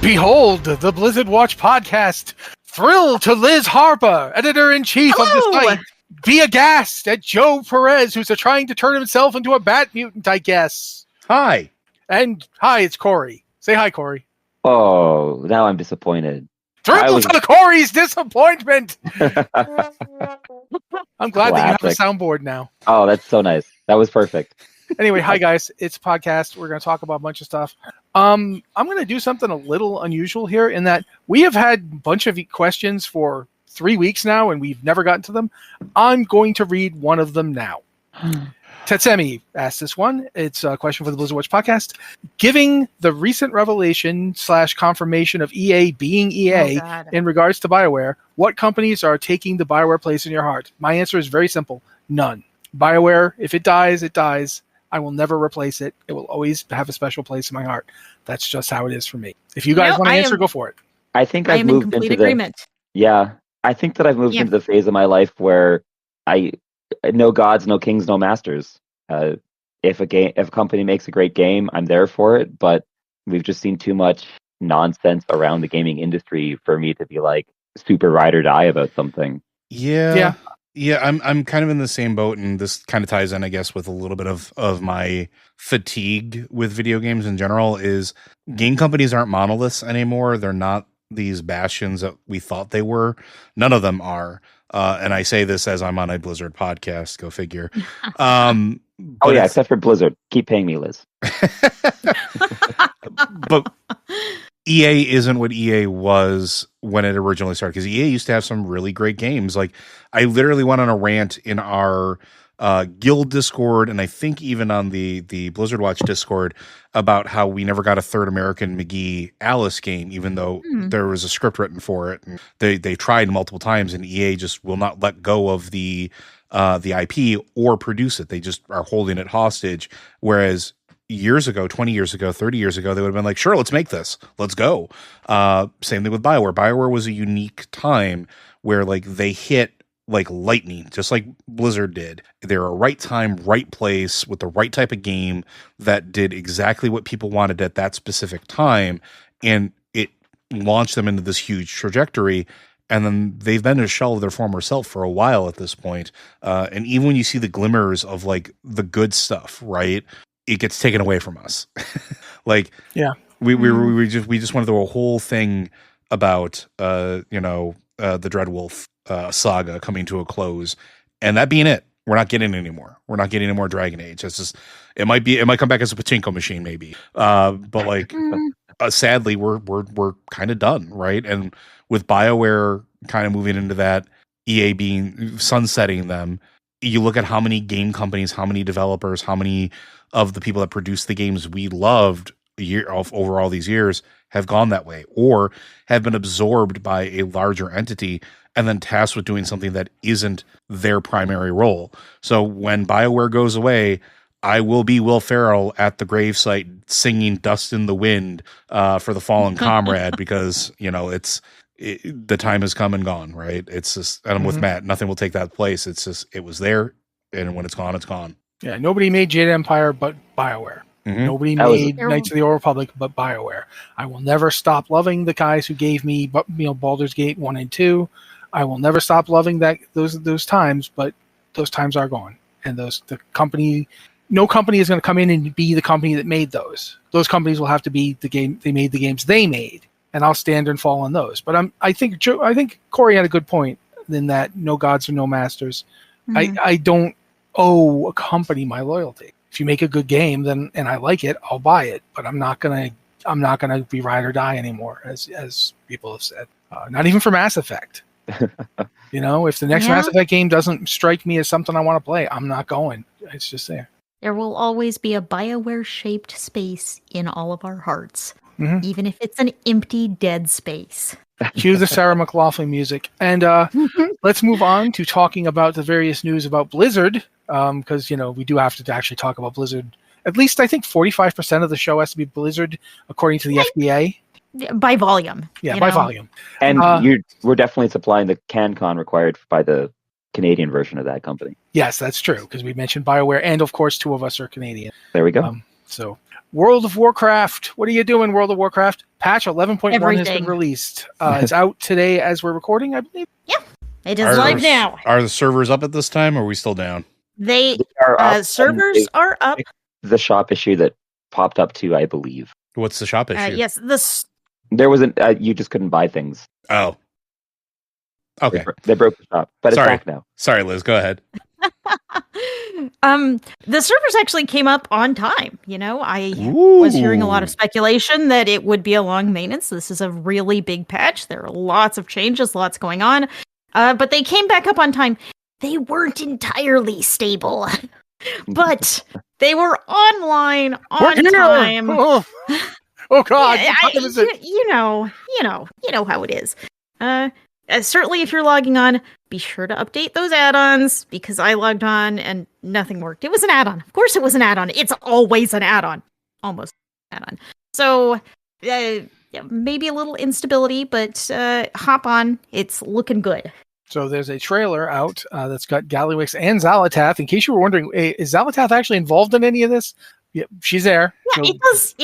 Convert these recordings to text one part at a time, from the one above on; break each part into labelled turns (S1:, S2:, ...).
S1: Behold, the Blizzard Watch podcast. Thrill to Liz Harper, editor-in-chief of the site. Be aghast at Joe Perez, who's trying to turn himself into a bat mutant, I guess.
S2: Hi.
S1: And hi, it's Cory. Say hi, Cory.
S3: Oh, now I'm disappointed.
S1: Thrill to Cory's disappointment! I'm glad that you have a soundboard now.
S3: Oh, that's so nice. That was perfect.
S1: Anyway, hi guys, it's a podcast. We're going to talk about a bunch of stuff. I'm going to do something a little unusual here in that we have had a bunch of questions for 3 weeks now, and we've never gotten to them. I'm going to read one of them now. Tetsemi asked this one. It's a question for the Blizzard Watch podcast. Giving the recent revelation / confirmation of EA being EA in regards to BioWare, what companies are taking the BioWare place in your heart? My answer is very simple. None. BioWare, if it dies, it dies. I will never replace it. It will always have a special place in my heart. That's just how it is for me. If you guys want to answer, go for it.
S3: I think I've moved into agreement. Yeah, I think that I've moved into the phase of my life where no gods, no kings, no masters. If a company makes a great game, I'm there for it. But we've just seen too much nonsense around the gaming industry for me to be like super ride or die about something.
S2: Yeah. I'm kind of in the same boat, and this kind of ties in, I guess, with a little bit of my fatigue with video games in general. Is game companies aren't monoliths anymore. They're not these bastions that we thought they were. None of them are. And I say this as I'm on a Blizzard podcast. Go figure.
S3: Except for Blizzard. Keep paying me, Liz.
S2: But EA isn't what EA was when it originally started, because EA used to have some really great games. Like, I literally went on a rant in our guild Discord, and I think even on the Blizzard Watch Discord, about how we never got a third American McGee Alice game, even though there was a script written for it. And they tried multiple times, and EA just will not let go of the IP or produce it. They just are holding it hostage. Whereas years ago, 20 years ago, 30 years ago, they would have been like, sure, let's make this. Let's go. Same thing with BioWare. BioWare was a unique time where like they hit like lightning, just like Blizzard did. They were a right time, right place with the right type of game that did exactly what people wanted at that specific time. And it launched them into this huge trajectory. And then they've been a shell of their former self for a while at this point. And even when you see the glimmers of like the good stuff, right, it gets taken away from us. Like, we just went through a whole thing about the Dreadwolf saga coming to a close, and that being it. We're not getting it anymore. We're not getting any more Dragon Age. It's just it might come back as a pachinko machine maybe. But like sadly we're kind of done, right? And with BioWare kind of moving into that, EA being sunsetting them, you look at how many game companies, how many developers, how many of the people that produce the games we loved over all these years have gone that way, or have been absorbed by a larger entity and then tasked with doing something that isn't their primary role. So when BioWare goes away, I will be Will Ferrell at the gravesite singing "Dust in the Wind" for the fallen comrade, because the time has come and gone, right? It's just, and I'm with Matt. Nothing will take that place. It's just, it was there, and when it's gone, it's gone. Yeah,
S1: nobody made Jade Empire but BioWare. Nobody made Knights of the Old Republic but BioWare. I will never stop loving the guys who gave me, Baldur's Gate 1 and 2. I will never stop loving those times, but those times are gone. And no company is going to come in and be the company that made those. Those companies will have to be they made the games they made, and I'll stand and fall on those. But I think Cory had a good point in that no gods or no masters. I don't owe a company my loyalty. If you make a good game, and I like it, I'll buy it. But I'm not gonna be ride or die anymore, as people have said. Not even for Mass Effect. If the next Mass Effect game doesn't strike me as something I want to play, I'm not going. It's just there.
S4: There will always be a BioWare-shaped space in all of our hearts, even if it's an empty, dead space.
S1: Cue the Sarah McLachlan music. And let's move on to talking about the various news about Blizzard, because, we do have to actually talk about Blizzard. At least I think 45% of the show has to be Blizzard, according to the FDA.
S4: By volume.
S1: Yeah, by volume.
S3: And we're definitely supplying the CanCon required by the Canadian version of that company.
S1: Yes, that's true, because we mentioned BioWare, and of course 2 of us are Canadian.
S3: There we go.
S1: So, World of Warcraft. What are you doing, World of Warcraft? Patch 11.1 has been released. It's out today as we're recording, I believe.
S4: Yeah, it is live now.
S2: Are the servers up at this time, or are we still down?
S3: They are up.
S4: Servers are up.
S3: The shop issue that popped up too, I believe.
S2: What's the shop issue?
S4: Yes,
S3: there wasn't. You just couldn't buy things.
S2: Oh, okay.
S3: They broke the shop, but it's back now.
S2: Sorry, Liz. Go ahead.
S4: The servers actually came up on time. I was hearing a lot of speculation that it would be a long maintenance. This is a really big patch. There are lots of changes, lots going on. But they came back up on time. They weren't entirely stable, but they were online on time.
S1: Oh God!
S4: You know how it is. Certainly, if you're logging on, be sure to update those add-ons, because I logged on and nothing worked. It was an add-on. Of course it was an add-on. It's always an add-on. Almost an add-on. So, maybe a little instability, but hop on. It's looking good.
S1: So there's a trailer out that's got Gallywix and Xalatath. In case you were wondering, is Xalatath actually involved in any of this? Yeah, she's there.
S4: Yeah, so.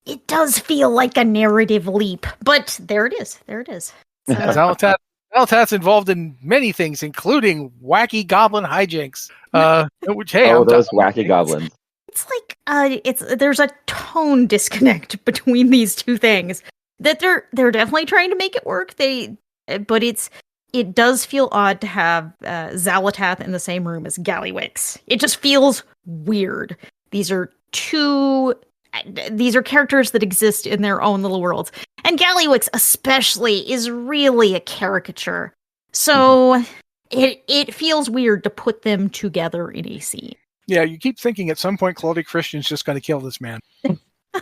S4: It does feel like a narrative leap, but there it is. So.
S1: Xalatath's involved in many things, including wacky goblin hijinks.
S3: Those wacky goblins.
S4: It's like there's a tone disconnect between these two things. That they're definitely trying to make it work. But it does feel odd to have Xalatath in the same room as Gallywix. It just feels weird. These are characters that exist in their own little worlds. And Gallywix especially is really a caricature. So it feels weird to put them together in a scene.
S1: Yeah, you keep thinking at some point Claudia Christian's just going to kill this man.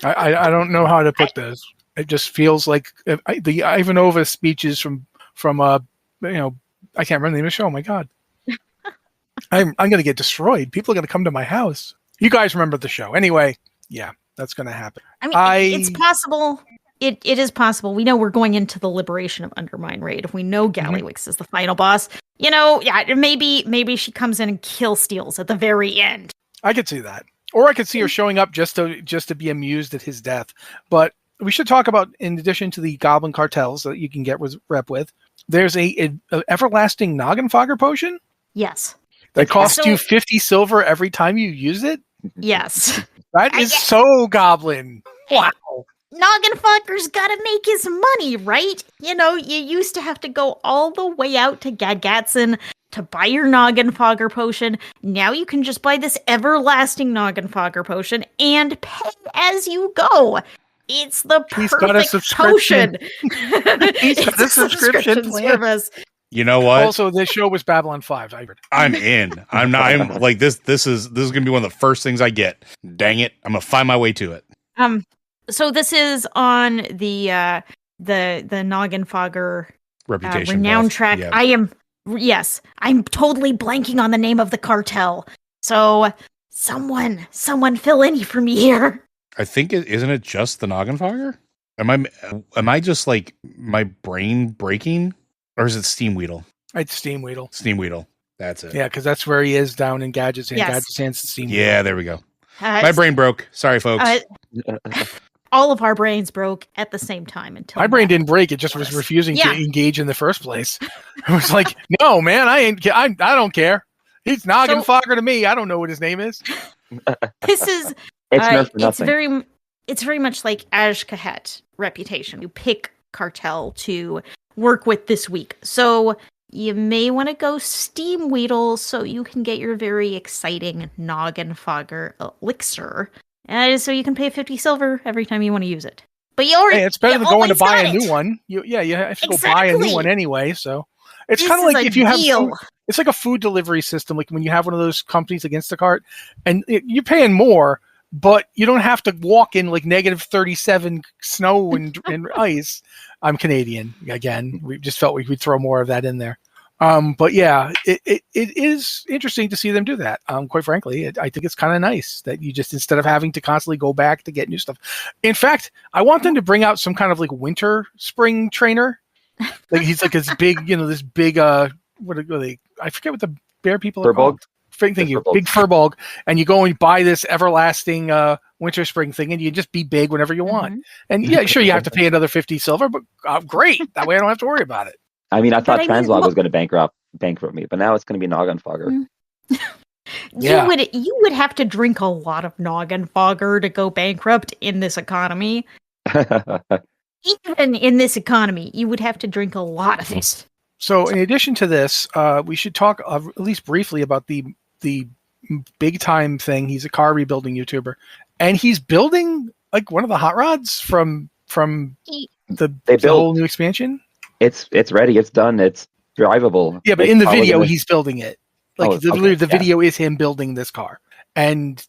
S1: I don't know how to put this. It just feels like the Ivanova speeches from I can't remember the name of the show. Oh my God. I'm going to get destroyed. People are going to come to my house. You guys remember the show. Anyway, yeah. That's going to happen.
S4: I mean, it's possible. It is possible. We know we're going into the Liberation of Undermine raid. We know Gallywix is the final boss. Maybe she comes in and kill steals at the very end.
S1: I could see that. Or I could see her showing up just to be amused at his death. But we should talk about, in addition to the Goblin cartels that you can get rep with, there's a Everlasting Nogginfogger potion?
S4: Yes.
S1: That costs you 50 silver every time you use it?
S4: Yes.
S1: That is so Goblin. Wow.
S4: Nogginfogger's gotta make his money, right? You used to have to go all the way out to Gadgatson to buy your Nogginfogger potion. Now you can just buy this Everlasting Nogginfogger potion and pay as you go. It's the perfect potion.
S1: He's got a subscription
S4: service.
S2: You know what?
S1: Also, this show was Babylon 5.
S2: I'm in. I'm like this. This is gonna be one of the first things I get. Dang it! I'm gonna find my way to it.
S4: So this is on the Nogginfogger
S2: reputation
S4: renown track. Yeah. I'm totally blanking on the name of the cartel. So someone fill in for me here.
S2: I think isn't it just the Nogginfogger? Am I just like my brain breaking? Or is it Steamweedle?
S1: It's Steamweedle.
S2: Steamweedle. That's it.
S1: Yeah, because that's where he is down in Gadget's Hand.
S4: Yes.
S1: Gadget's Hand's the Steamweedle.
S2: Yeah, there we go. My brain broke. Sorry, folks.
S4: All of our brains broke at the same time.
S1: My brain didn't break. It just was refusing to engage in the first place. It was like, no, man, I don't care. He's Nogginfogger to me. I don't know what his name is.
S4: This is... it's very much like Azkahet reputation. You pick cartel to work with this week. So you may want to go Steamweedle so you can get your very exciting Nogginfogger elixir. So you can pay 50 silver every time you want to use it. But
S1: it's better than going to buy a new one. You have to go buy a new one anyway. So it's kind of like if you have food, it's like a food delivery system. Like when you have one of those companies against the cart and you're paying more, but you don't have to walk in like -37 snow and ice. I'm Canadian again. We just felt we could throw more of that in there. But yeah, it is interesting to see them do that. Quite frankly, I think it's kind of nice that you just, instead of having to constantly go back to get new stuff. In fact, I want them to bring out some kind of like winter spring trainer. Like he's like this big, this big, what are they? I forget what the bear people are called. Thank you. Big Furbolg. And you go and buy this Everlasting, one winter spring thing, and you just be big whenever you want. And yeah, sure, you have to pay another 50 silver, but great. That way I don't have to worry about it.
S3: I mean, I thought Translog was going to bankrupt me, but now it's going to be Nogginfogger.
S4: You would have to drink a lot of Nogginfogger to go bankrupt in this economy. Even in this economy, you would have to drink a lot of this.
S1: So in addition to this, we should talk at least briefly about the big time thing. He's a car rebuilding YouTuber, and he's building like one of the hot rods from the whole new expansion.
S3: It's ready. It's done. It's drivable.
S1: Yeah, but in the video, he's building it. Like the video is him building this car, and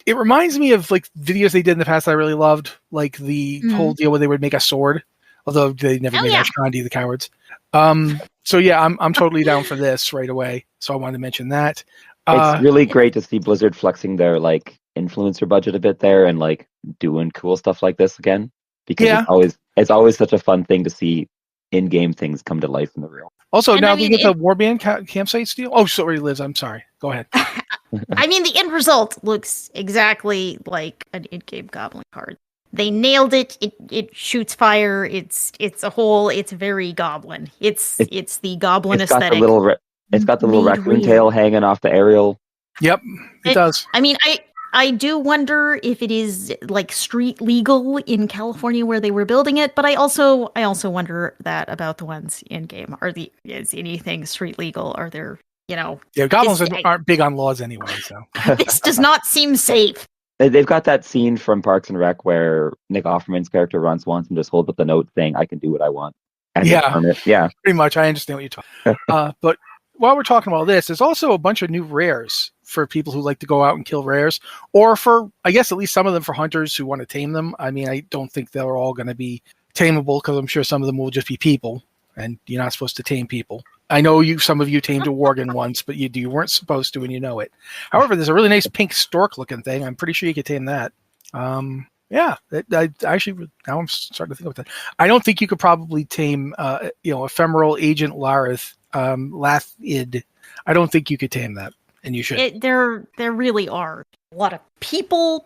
S1: it reminds me of like videos they did in the past that I really loved, like the whole deal where they would make a sword, although they never made Ashkandi, the cowards. So yeah, I'm totally down for this right away. So I wanted to mention that.
S3: It's really great to see Blizzard flexing their like influencer budget a bit there and like doing cool stuff like this again, because it's always such a fun thing to see in-game things come to life in the real.
S1: Also, now we get the Warband campsite steal. Oh, sorry, Liz. I'm sorry. Go ahead.
S4: I mean, the end result looks exactly like an in-game Goblin card. They nailed it. It shoots fire. It's a whole. It's very Goblin. It's the Goblin aesthetic.
S3: It's got the little raccoon tail hanging off the aerial.
S1: Yep, it does.
S4: I mean, I do wonder if it is like street legal in California where they were building it, but I also wonder that about the ones in game. Is anything street legal? Are there,
S1: goblins aren't big on laws anyway, so
S4: this does not seem safe.
S3: They've got that scene from Parks and Rec where Nick Offerman's character Ron Swanson just holds up the note saying, "I can do what I want." And
S1: pretty much. I understand what you're talking. But while we're talking about this, there's also a bunch of new rares for people who like to go out and kill rares, or for, I guess, at least some of them for hunters who want to tame them. I mean, I don't think they're all going to be tameable, because I'm sure some of them will just be people, and you're not supposed to tame people. I know some of you tamed a Worgen once, but you weren't supposed to, and you know it. However, there's a really nice pink stork-looking thing. I'm pretty sure you could tame that. I actually, now I'm starting to think about that. I don't think you could probably tame, ephemeral agent Larith, Lathid. I don't think you could tame that. And you should.
S4: There really are a lot of people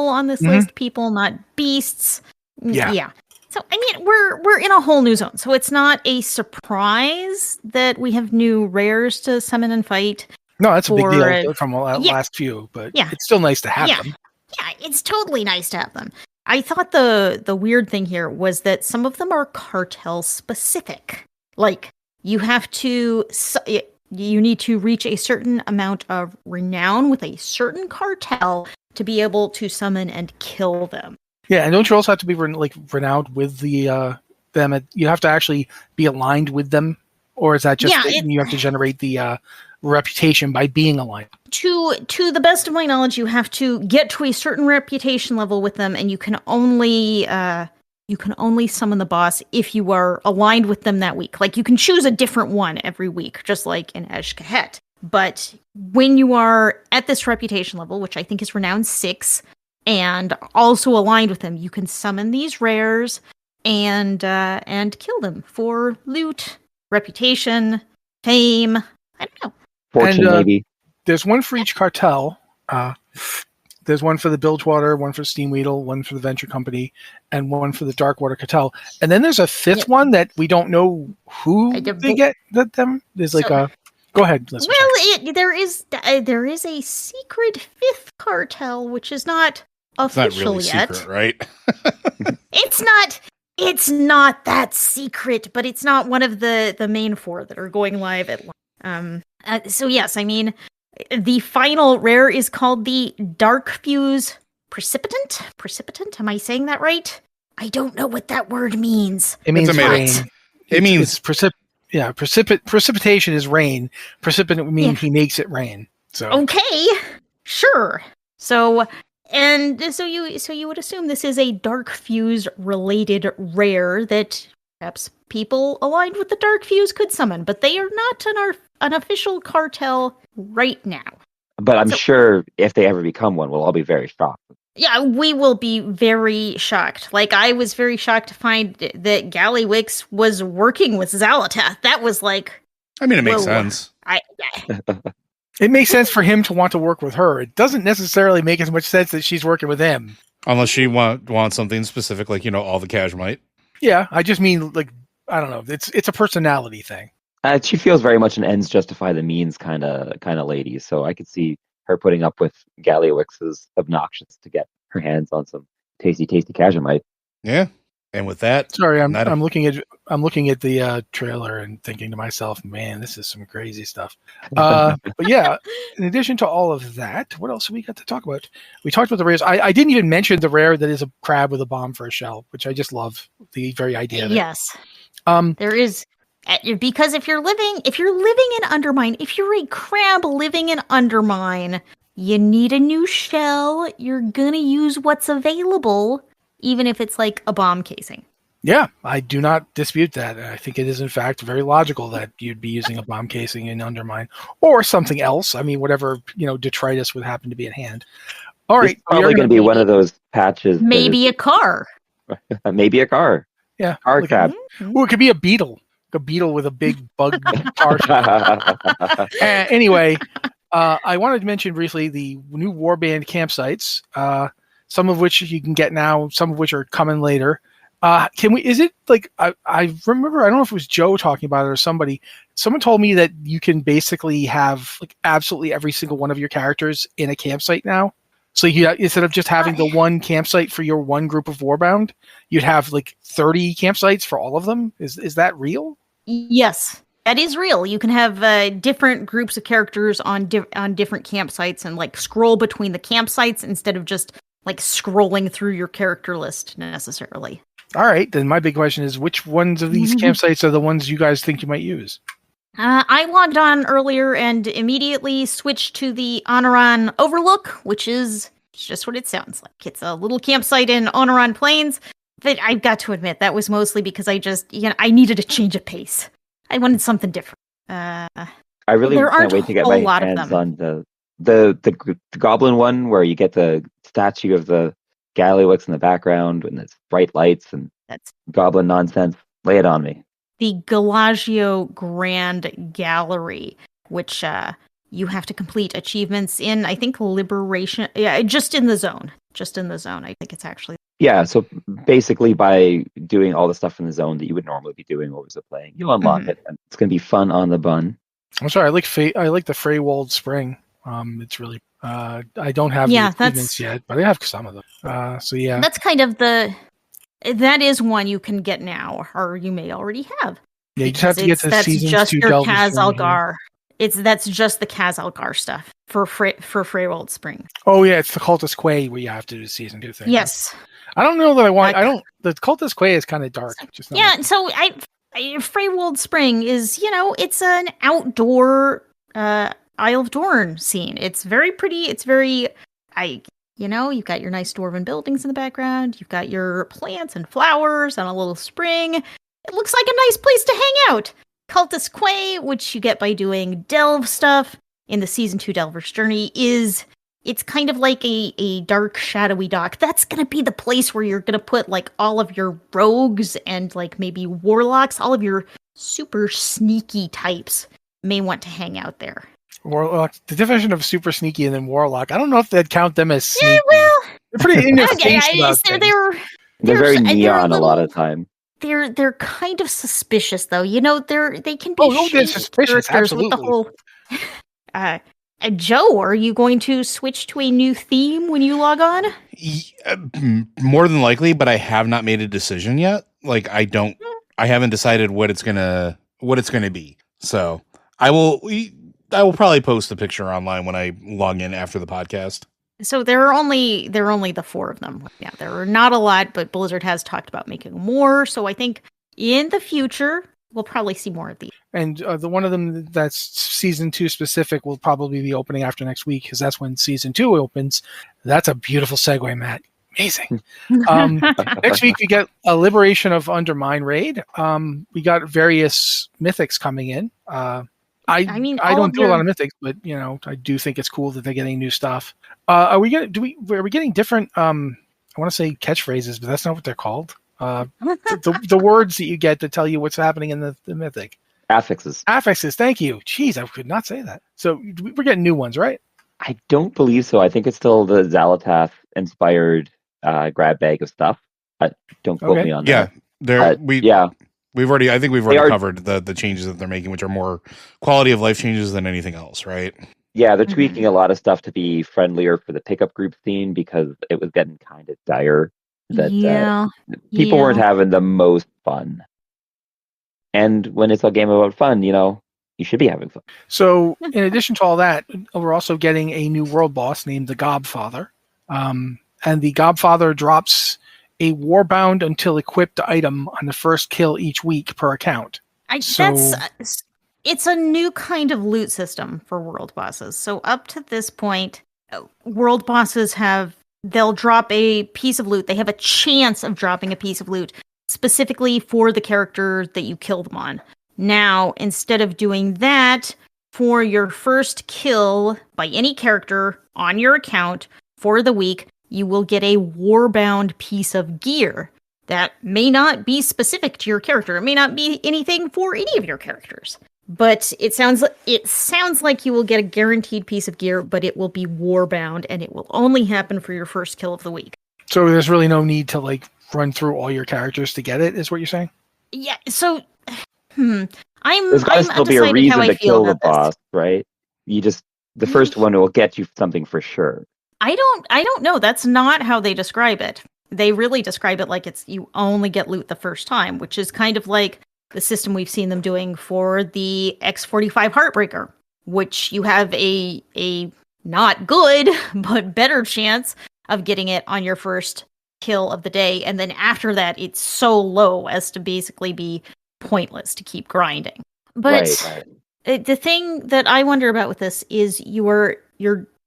S4: on this list. People, not beasts. Yeah. So I mean, we're in a whole new zone. So it's not a surprise that we have new rares to summon and fight.
S1: No, that's a big deal from the last few. But it's still nice to have them.
S4: Yeah, it's totally nice to have them. I thought the weird thing here was that some of them are cartel specific. Like you need to reach a certain amount of renown with a certain cartel to be able to summon and kill them.
S1: Yeah, and don't you also have to be renowned with the them? You have to actually be aligned with them, or is that just you have to generate the reputation by being aligned?
S4: To the best of my knowledge, you have to get to a certain reputation level with them, and you can only summon the boss if you are aligned with them that week. Like, you can choose a different one every week, just like in Azj-Kahet. But when you are at this reputation level, which I think is renowned 6, and also aligned with them, you can summon these rares and kill them for loot, reputation, fame. I don't know.
S3: Fortune, maybe.
S1: There's one for each cartel. There's one for the Bilgewater, one for Steamweedle, one for the Venture Company, and one for the Darkwater Cartel. And then there's a fifth one that we don't know who they get them. There's go ahead.
S4: Well, there is a secret fifth cartel, which is not official
S2: really
S4: yet.
S2: Secret, right?
S4: It's not that secret, but it's not one of the main 4 that are going live at launch. So yes, I mean, the final rare is called the Dark Fuse Precipitant. Precipitant? Am I saying that right? I don't know what that word means.
S1: It means rain.
S2: It means
S1: precipitation is rain. Precipitant means he makes it rain. So
S4: okay, sure. So you would assume this is a Dark Fuse related rare that perhaps people aligned with the Dark Fuse could summon, but they are not an official cartel right now.
S3: But I'm sure if they ever become one, we'll all be very shocked.
S4: Yeah, we will be very shocked. Like, I was very shocked to find that Gallywix was working with Xalatath. That was like...
S2: I mean, it makes sense.
S1: It makes sense for him to want to work with her. It doesn't necessarily make as much sense that she's working with him.
S2: Unless she wants something specific, like, all the cash might.
S1: Yeah, I just mean, like, I don't know. It's a personality thing.
S3: She feels very much an ends justify the means kind of lady. So I could see her putting up with Gallywix's obnoxious to get her hands on some tasty Cajamite.
S2: Yeah. And with that,
S1: sorry, I'm looking at the trailer and thinking to myself, man, this is some crazy stuff. But yeah, in addition to all of that, what else have we got to talk about? We talked about the rares. I didn't even mention the rare that is a crab with a bomb for a shell, which I just love the very idea of it.
S4: Yes, there is, because if you're living in Undermine, if you're a crab living in Undermine, you need a new shell. You're gonna use what's available. Even if it's like a bomb casing.
S1: Yeah, I do not dispute that. I think it is, in fact, very logical that you'd be using a bomb casing in Undermine or something else. I mean, whatever, detritus would happen to be at hand. All right.
S3: It's probably going to be one of those patches.
S4: Maybe a car.
S3: Maybe a car.
S1: Yeah.
S3: Car crab.
S1: Or it could be a beetle. A beetle with a big bug tar. Anyway, I wanted to mention briefly the new Warband campsites. Some of which you can get now, some of which are coming later. Is it like, I remember, I don't know if it was Joe talking about it or somebody. Someone told me that you can basically have like absolutely every single one of your characters in a campsite now. So instead of just having the one campsite for your one group of Warbound, you'd have like 30 campsites for all of them. Is that real?
S4: Yes, that is real. You can have different groups of characters on different campsites and like scroll between the campsites instead of just like scrolling through your character list necessarily.
S1: All right, then my big question is, which ones of these campsites are the ones you guys think you might use?
S4: I logged on earlier and immediately switched to the Honoran Overlook, which is just what it sounds like. It's a little campsite in Honoran Plains. But I've got to admit, that was mostly because I needed a change of pace. I wanted something different.
S3: I really can't wait to get my hands on the Goblin one, where you get the statue of the Gallywix in the background and it's bright lights and that's Goblin nonsense. Lay it on me.
S4: The Galagio Grand Gallery, which you have to complete achievements in, I think, Liberation. Yeah, just in the zone. I think it's actually. Yeah,
S3: so basically by doing all the stuff in the zone that you would normally be doing over the playing, you'll unlock it, and it's going to be fun on the bun.
S1: I'm sorry, I like the Freywald Spring. It's really I don't have the achievements yet, but I have some of them. So yeah,
S4: that's kind of that is one you can get now, or you may already have.
S1: Yeah, you just have to get to season 2. That's just your
S4: Kaz-Algar. That's just the Kaz-Algar stuff for Freywald Spring.
S1: Oh yeah, it's the Cultist Quay where you have to do the season 2 thing.
S4: Yes.
S1: I don't know that I want. The Cultist Quay is kind of dark.
S4: So Freywald Spring is it's an outdoor Isle of Dorn scene. It's very pretty. It's very, you've got your nice dwarven buildings in the background. You've got your plants and flowers and a little spring. It looks like a nice place to hang out. Cultist Quay, which you get by doing delve stuff in the season 2 Delver's Journey, it's kind of like a dark, shadowy dock. That's going to be the place where you're going to put like all of your rogues and like maybe warlocks, all of your super sneaky types may want to hang out there.
S1: Warlock. The definition of super sneaky and then warlock. I don't know if they'd count them as sneaky.
S4: Yeah, well,
S1: they're pretty in your face.
S3: They're very neon a lot of time.
S4: They're kind of suspicious though. They can be
S1: they're suspicious. Absolutely.
S4: With the whole, Joe, are you going to switch to a new theme when you log on?
S2: More than likely, but I have not made a decision yet. Like I haven't decided what it's gonna be. So I will probably post a picture online when I log in after the podcast.
S4: So there are only the 4 of them. Yeah, there are not a lot, but Blizzard has talked about making more. So I think in the future we'll probably see more of these.
S1: And the one of them that's season 2 specific will probably be opening after next week, because that's when season 2 opens. That's a beautiful segue, Matt. Amazing. Next week we get a Liberation of Undermine raid. We got various mythics coming in. I don't do a lot of mythics, but I do think it's cool that they're getting new stuff. Are we getting different? I want to say catchphrases, but that's not what they're called. The words that you get to tell you what's happening in the mythic.
S3: Affixes.
S1: Affixes, thank you. Jeez, I could not say that. So we're getting new ones, right?
S3: I don't believe so. I think it's still the Xalatath-inspired grab bag of stuff. Don't quote me on that.
S2: We've already covered the changes that they're making, which are more quality of life changes than anything else, right?
S3: Yeah, they're tweaking a lot of stuff to be friendlier for the pickup group scene because it was getting kind of dire that people weren't having the most fun. And when it's a game about fun, you should be having fun.
S1: So, in addition to all that, we're also getting a new world boss named the Gobfather. And the Gobfather drops a warbound until equipped item on the first kill each week per account.
S4: It's a new kind of loot system for world bosses. So up to this point, world bosses they'll drop a piece of loot. They have a chance of dropping a piece of loot specifically for the character that you killed them on. Now, instead of doing that, for your first kill by any character on your account for the week, you will get a warbound piece of gear that may not be specific to your character. It may not be anything for any of your characters. But it sounds like you will get a guaranteed piece of gear, but it will be warbound, and it will only happen for your first kill of the week.
S1: So there's really no need to run through all your characters to get it, is what you're saying?
S4: Yeah. So,
S3: there's got to still be a reason to kill the boss, right? The first one will get you something for sure.
S4: I don't know. That's not how they describe it. They really describe it like you only get loot the first time, which is kind of like the system we've seen them doing for the X45 Heartbreaker, which you have a not good, but better chance of getting it on your first kill of the day. And then after that, it's so low as to basically be pointless to keep grinding. But the thing that I wonder about with this is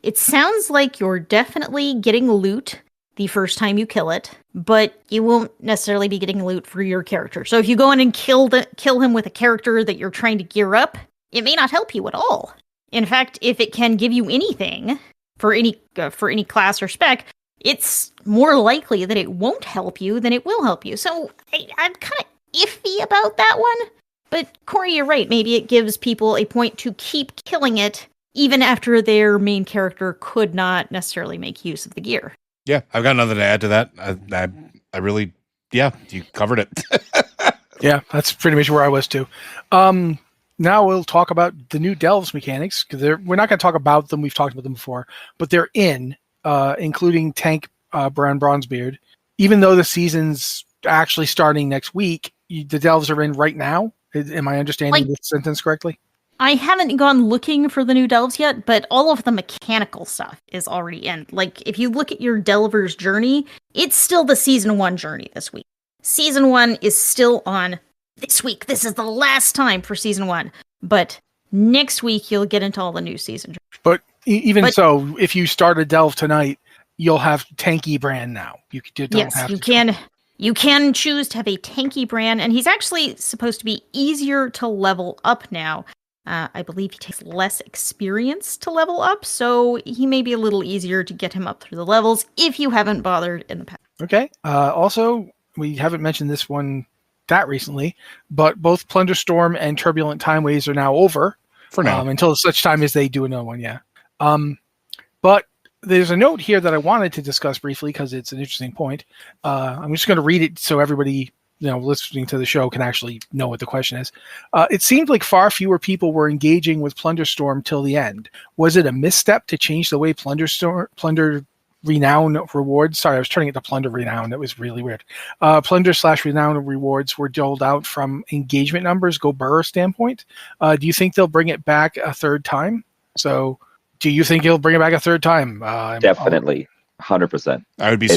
S4: it sounds like you're definitely getting loot the first time you kill it, but you won't necessarily be getting loot for your character. So if you go in and kill him with a character that you're trying to gear up, it may not help you at all. In fact, if it can give you anything for any class or spec, it's more likely that it won't help you than it will help you. So I'm kind of iffy about that one. But Cory, you're right. Maybe it gives people a point to keep killing it even after their main character could not necessarily make use of the gear.
S2: Yeah, I've got nothing to add to that. I really, you covered it.
S1: Yeah, that's pretty much where I was too. Now we'll talk about the new Delves mechanics, because we're not going to talk about them. We've talked about them before, but they're including Tank Brown Bronzebeard. Even though the season's actually starting next week, the Delves are in right now. Am I understanding this sentence correctly?
S4: I haven't gone looking for the new Delves yet, but all of the mechanical stuff is already in. Like, if you look at your Delver's journey, it's still the Season 1 journey this week. Season 1 is still on this week. This is the last time for Season 1. But next week, you'll get into all the new season.
S1: But so, if you start a Delve tonight, you'll have Tanky Brand now. You can choose to have a Tanky Brand, and he's actually supposed to be easier to level up now. I believe he takes less experience to level up, so he may be a little easier to get him up through the levels if you haven't bothered in the past. Okay. Also, we haven't mentioned this one that recently, but both Plunderstorm and Turbulent Time Waves are now over.
S2: For now.
S1: Until such time as they do another one, yeah. But there's a note here that I wanted to discuss briefly because it's an interesting point. I'm just going to read it so everybody listening to the show can actually know what the question is. It seemed like far fewer people were engaging with Plunderstorm till the end. Was it a misstep to change the way Plunder Renown rewards? Sorry, I was turning it to Plunder Renown. That was really weird. Plunder/Renown rewards were doled out from engagement numbers, Go Burr standpoint. Do you think they'll bring it back a third time? So, do you think he'll bring it back a third time?
S3: Definitely, 100%.
S2: I would be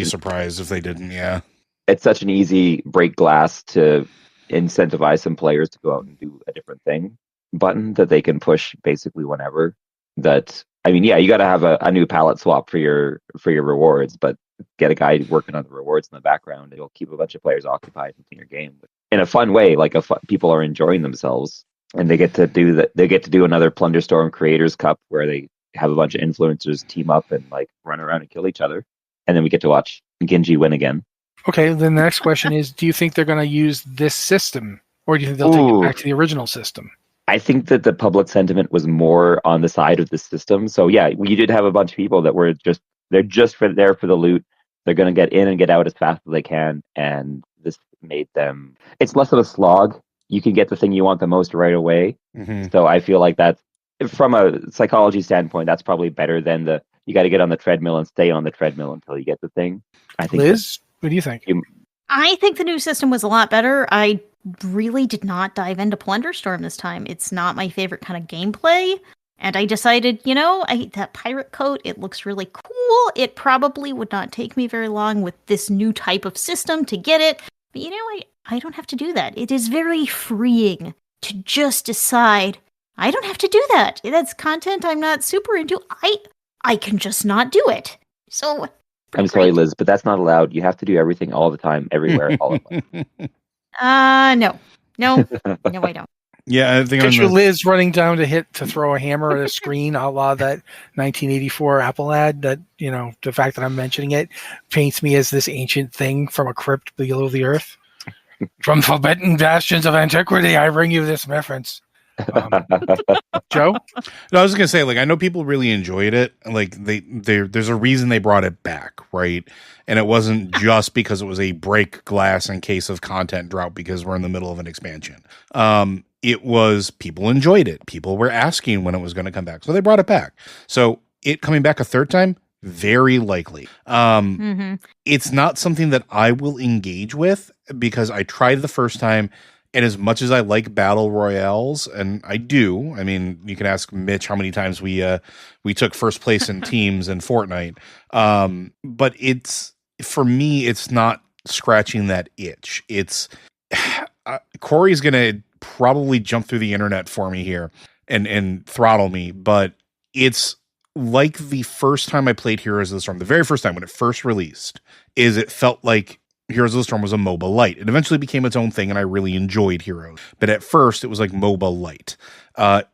S2: surprised if they didn't. Yeah.
S3: It's such an easy break glass to incentivize some players to go out and do a different thing button that they can push basically whenever. You got to have a new palette swap for your rewards, but get a guy working on the rewards in the background. It'll keep a bunch of players occupied in your game in a fun way. Like people are enjoying themselves, and they get to do that. They get to do another Plunderstorm Creators Cup where they have a bunch of influencers team up and run around and kill each other, and then we get to watch Genji win again.
S1: Okay, then the next question is, do you think they're going to use this system Or do you think they'll take it back to the original system?
S3: I think that the public sentiment was more on the side of the system. So yeah, you did have a bunch of people that were they're just there for the loot. They're going to get in and get out as fast as they can. And this made them, it's less of a slog. You can get the thing you want the most right away. Mm-hmm. So I feel like that's, from a psychology standpoint, that's probably better than you got to get on the treadmill and stay on the treadmill until you get the thing. I think.
S1: Liz, what do you think?
S4: I think the new system was a lot better. I really did not dive into Plunderstorm this time. It's not my favorite kind of gameplay. And I decided, that pirate coat, it looks really cool. It probably would not take me very long with this new type of system to get it. But I don't have to do that. It is very freeing to just decide, I don't have to do that. That's content I'm not super into. I can just not do it. So
S3: I'm sorry, Liz, but that's not allowed. You have to do everything all the time, everywhere, all at once.
S4: No, I don't.
S2: Yeah, I think
S1: picture Liz running down to throw a hammer at a screen, a la that 1984 Apple ad. That the fact that I'm mentioning it paints me as this ancient thing from a crypt below the earth. From forbidden bastions of antiquity, I bring you this reference. Joe?
S2: No, I was gonna say, I know people really enjoyed it. There's a reason they brought it back, right? And it wasn't just because it was a break glass in case of content drought because we're in the middle of an expansion. It was people enjoyed it. People were asking when it was going to come back, so they brought it back. So it coming back a third time, very likely. It's not something that I will engage with because I tried the first time. And as much as I like battle royales, and I do, I mean, you can ask Mitch how many times we took first place in teams in Fortnite. But for me, it's not scratching that itch. It's Cory's gonna probably jump through the internet for me here and throttle me, but it's like the first time I played Heroes of the Storm, the very first time when it first released, it felt like Heroes of the Storm was a MOBA light. It eventually became its own thing, and I really enjoyed Heroes. But at first, it was like MOBA light.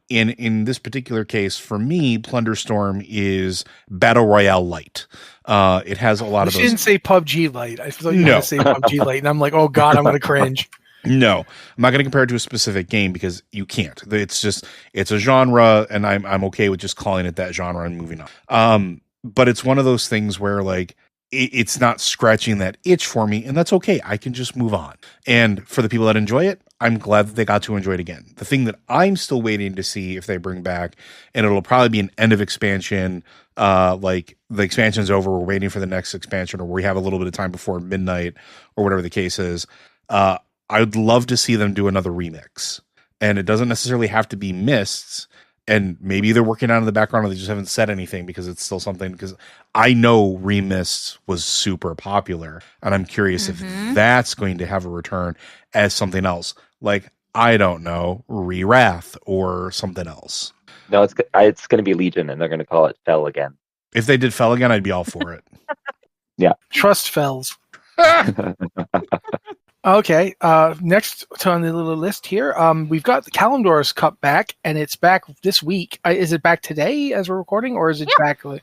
S2: In this particular case, for me, Plunderstorm is Battle Royale light. It has a lot of those.
S1: You didn't say PUBG light. I thought you were going to say PUBG light, and I'm like, oh God, I'm going to cringe.
S2: No, I'm not going to compare it to a specific game because you can't. It's a genre, and I'm okay with just calling it that genre and moving on. But it's one of those things where it's not scratching that itch for me, and that's okay. I can just move on. And for the people that enjoy it, I'm glad that they got to enjoy it again. The thing that I'm still waiting to see if they bring back, and it'll probably be an end of expansion, like the expansion's over, we're waiting for the next expansion, or we have a little bit of time before midnight, or whatever the case is. I would love to see them do another remix. And it doesn't necessarily have to be Mists. And maybe they're working on it in the background, or they just haven't said anything because it's still something. Because I know Remists was super popular, and I'm curious if that's going to have a return as something else, like I don't know, Re-Wrath or something else.
S3: No, it's going to be Legion, and they're going to call it Fell again.
S2: If they did Fell again, I'd be all for it.
S3: Yeah,
S1: trust Fells. Okay, next on the little list here, we've got the Kalimdor Cup back, and it's back this week. Is it back today as we're recording, or is it back? Yeah,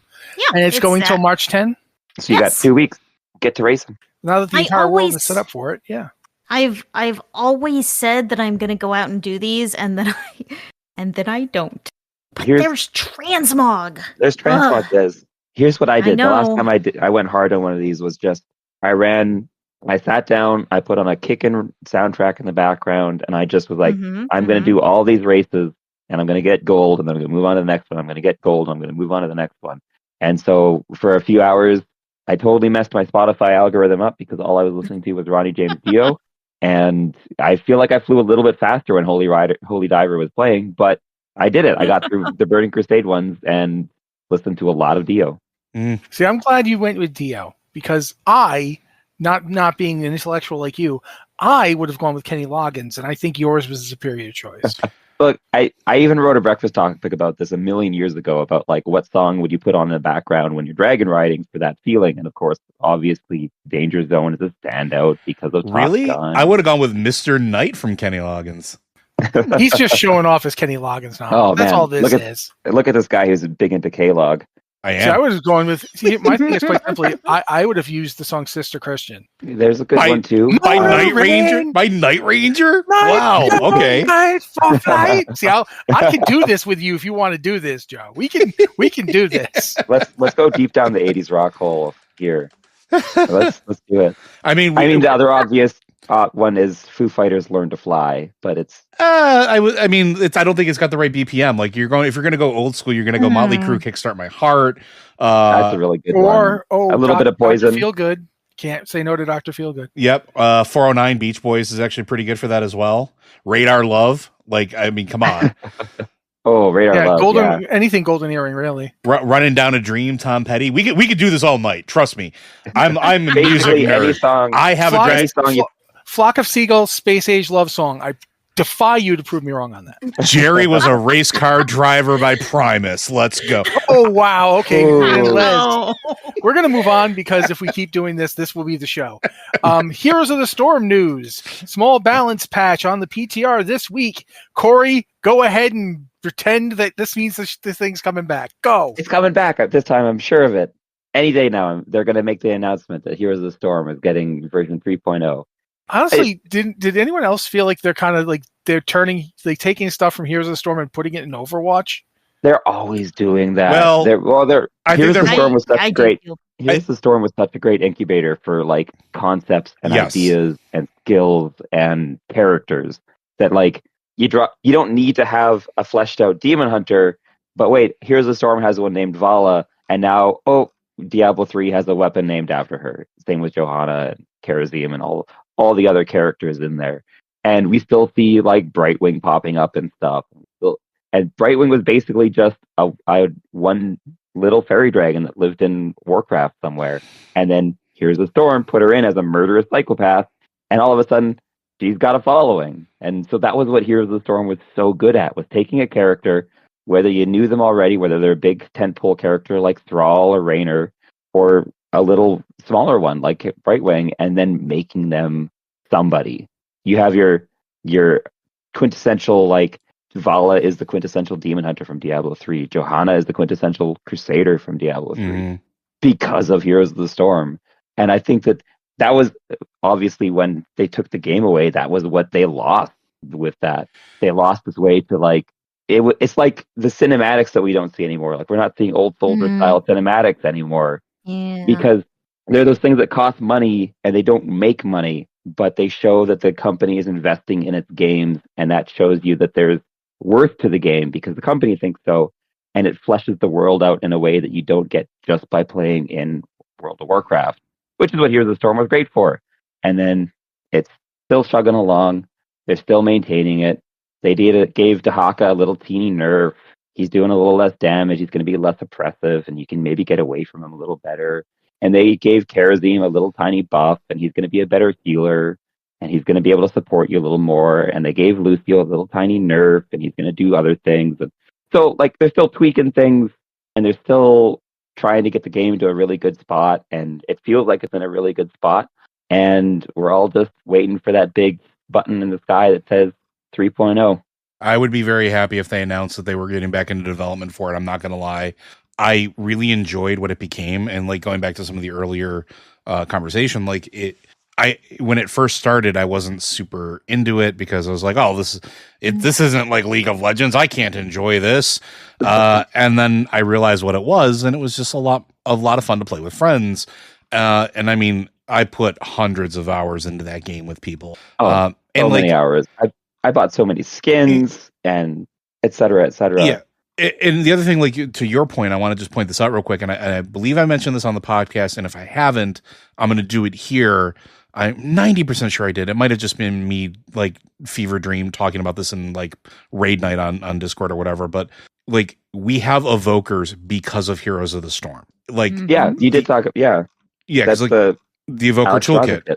S1: and it's going till March 10?
S3: So you got 2 weeks. Get to race them.
S1: Now that the entire world is set up for it, yeah.
S4: I've always said that I'm going to go out and do these, and then I don't. But there's transmog.
S3: There's transmog, Des. Here's what I did. The last time I went hard on one of these was just, I sat down, I put on a kickin' soundtrack in the background, and I just was like, I'm going to do all these races, and I'm going to get gold, and then I'm going to move on to the next one. I'm going to get gold, and I'm going to move on to the next one. And so for a few hours, I totally messed my Spotify algorithm up because all I was listening to was Ronnie James Dio. And I feel like I flew a little bit faster when Holy Diver was playing, but I did it. I got through the Burning Crusade ones and listened to a lot of Dio.
S1: See, I'm glad you went with Dio because not being an intellectual like you, I would have gone with Kenny Loggins, and I think yours was a superior choice.
S3: Look, I even wrote a breakfast topic about this a million years ago about what song would you put on in the background when you're dragon riding for that feeling, and of course, obviously, Danger Zone is a standout because of Top Gun.
S2: I would have gone with Mr. Knight from Kenny Loggins.
S1: He's just showing off as Kenny Loggins now.
S3: Oh,
S1: that's
S3: man.
S1: all this is.
S3: Look at this guy who's big into K-Log.
S2: I am.
S1: See, I was going with. See, my thing is quite simply. I would have used the song "Sister Christian."
S3: There's a good one too.
S2: By Night Ranger. By Night Ranger. Wow. Okay.
S1: See, I can do this with you if you want to do this, Joe. We can do this.
S3: Let's go deep down the '80s rock hole here. Let's do it.
S2: I mean,
S3: the other obvious one is Foo Fighters "Learn to Fly," but it's.
S2: I don't think it's got the right BPM. Like if you're going to go old school, you're going to go Motley Crue, "Kickstart My Heart."
S3: That's a really good one. A little bit of Poison.
S1: Feel Good. Can't say no to Dr. Feelgood.
S2: Yep. 409 Beach Boys is actually pretty good for that as well. Radar Love. Like, I mean, come on.
S3: Radar Love.
S1: Golden, anything Golden Earring, really.
S2: Running Down a Dream, Tom Petty. We could do this all night. Trust me. I'm a music nerd.
S3: Any song,
S2: I have a song.
S1: Flock of Seagulls, Space Age Love Song. I defy you to prove me wrong on that.
S2: Jerry was a race car driver by Primus. Let's go.
S1: Oh, wow. Okay. No. We're going to move on because if we keep doing this will be the show. Heroes of the Storm news. Small balance patch on the PTR this week. Cory, go ahead and pretend that this means this thing's coming back. Go.
S3: It's coming back. This time, I'm sure of it. Any day now, they're going to make the announcement that Heroes of the Storm is getting version 3.0.
S1: Honestly, did anyone else feel like they're kind of like they're taking stuff from Heroes of the Storm and putting it in Overwatch?
S3: They're always doing that.
S2: Heroes of the Storm
S3: was such a great. Heroes of the Storm was such a great incubator for like concepts and ideas and skills and characters that like you don't need to have a fleshed out demon hunter, but wait, Heroes of the Storm has one named Vala, and now Diablo 3 has a weapon named after her. Same with Johanna and Karazim and all the other characters in there. And we still see like Brightwing popping up and stuff. And Brightwing was basically just one little fairy dragon that lived in Warcraft somewhere. And then Here's the Storm put her in as a murderous psychopath. And all of a sudden, she's got a following. And so that was what Heroes of the Storm was so good at, was taking a character, whether you knew them already, whether they're a big tentpole character like Thrall or Raynor, or a little smaller one like Brightwing, and then making them somebody. You have your quintessential, like, Vala is the quintessential demon hunter from Diablo 3. Johanna is the quintessential crusader from Diablo 3 because of Heroes of the Storm. And I think that was obviously when they took the game away, that was what they lost with that. They lost this way to like, it's like the cinematics that we don't see anymore. Like we're not seeing old soldier style cinematics anymore because they're those things that cost money and they don't make money, but they show that the company is investing in its games, and that shows you that there's worth to the game because the company thinks so, and it fleshes the world out in a way that you don't get just by playing in World of Warcraft, which is what Heroes of the Storm was great for. And then it's still chugging along. They're still maintaining it. They gave Dahaka a little teeny nerf. He's doing a little less damage. He's going to be less oppressive, and you can maybe get away from him a little better. And they gave Karazim a little tiny buff, and he's going to be a better healer, and he's going to be able to support you a little more. And they gave Lucio a little tiny nerf, and he's going to do other things. And so, like, they're still tweaking things, and they're still trying to get the game to a really good spot, and it feels like it's in a really good spot. And we're all just waiting for that big button in the sky that says 3.0.
S2: I would be very happy if they announced that they were getting back into development for it. I'm not going to lie. I really enjoyed what it became, and like going back to some of the earlier conversation, like when it first started, I wasn't super into it because I was like, oh, this isn't like League of Legends. I can't enjoy this. And then I realized what it was, and it was just a lot of fun to play with friends. And I mean, I put hundreds of hours into that game with people.
S3: So many hours. I bought so many skins and et cetera, et cetera.
S2: Yeah. And the other thing, like to your point, I want to just point this out real quick. And I believe I mentioned this on the podcast. And if I haven't, I'm going to do it here. I'm 90% sure I did. It might have just been me, like fever dream, talking about this in like raid night on Discord or whatever. But like we have evokers because of Heroes of the Storm. Like,
S3: yeah, you did talk. Yeah.
S2: That's like the evoker
S3: Alex
S2: toolkit.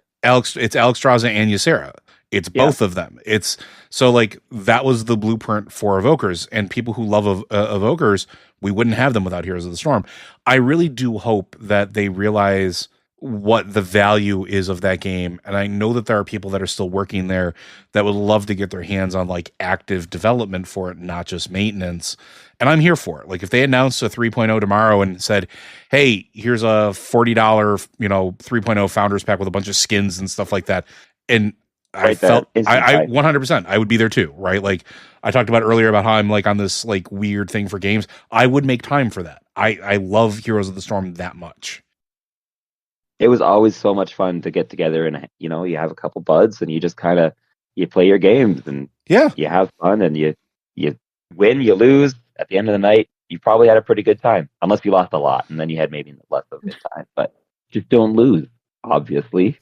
S2: It's Alex Straza and Ysera. It's both of them. It's so like that was the blueprint for evokers, and people who love evokers, we wouldn't have them without Heroes of the Storm. I really do hope that they realize what the value is of that game. And I know that there are people that are still working there that would love to get their hands on like active development for it, not just maintenance. And I'm here for it. Like if they announced a 3.0 tomorrow and said, hey, here's a $40, 3.0 founders pack with a bunch of skins and stuff like that. And I felt I 100%, I would be there too. Right. Like I talked about earlier about how I'm like on this like weird thing for games. I would make time for that. I love Heroes of the Storm that much.
S3: It was always so much fun to get together and, you have a couple buds and you just kind of, you play your games and you have fun and you win, you lose. At the end of the night, you probably had a pretty good time, unless you lost a lot and then you had maybe less of a good time, but just don't lose, obviously.